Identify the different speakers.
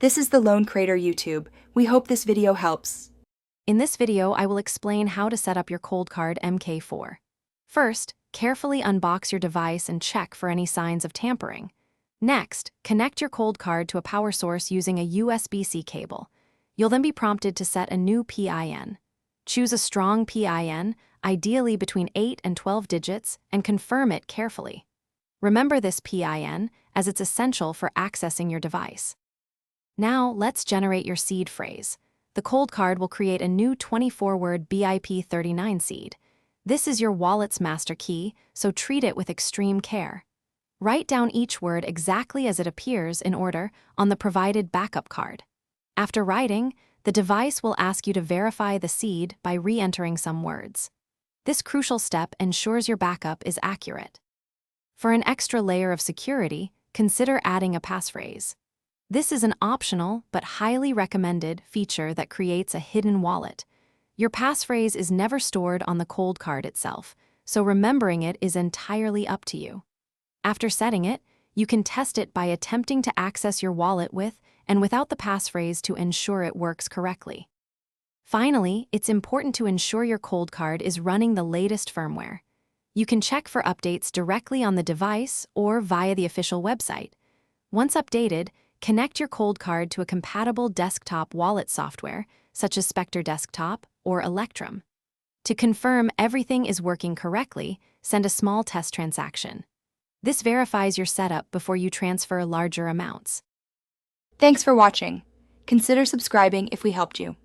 Speaker 1: This is the Lone Crater YouTube. We hope this video helps.
Speaker 2: In this video, I will explain how to set up your Coldcard MK4. First, carefully unbox your device and check for any signs of tampering. Next, connect your Coldcard to a power source using a USB-C cable. You'll then be prompted to set a new PIN. Choose a strong PIN, ideally between 8 and 12 digits, and confirm it carefully. Remember this PIN, as it's essential for accessing your device. Now, let's generate your seed phrase. The Coldcard will create a new 24-word BIP39 seed. This is your wallet's master key, so treat it with extreme care. Write down each word exactly as it appears in order on the provided backup card. After writing, the device will ask you to verify the seed by re-entering some words. This crucial step ensures your backup is accurate. For an extra layer of security, consider adding a passphrase. This is an optional but highly recommended feature that creates a hidden wallet. Your passphrase is never stored on the Coldcard itself, so remembering it is entirely up to you. After setting it, you can test it by attempting to access your wallet with and without the passphrase to ensure it works correctly. Finally, it's important to ensure your Coldcard is running the latest firmware. You can check for updates directly on the device or via the official website. Once updated, connect your Coldcard to a compatible desktop wallet software, such as Spectre Desktop or Electrum. To confirm everything is working correctly, send a small test transaction. This verifies your setup before you transfer larger amounts.
Speaker 1: Thanks for watching. Consider subscribing if we helped you.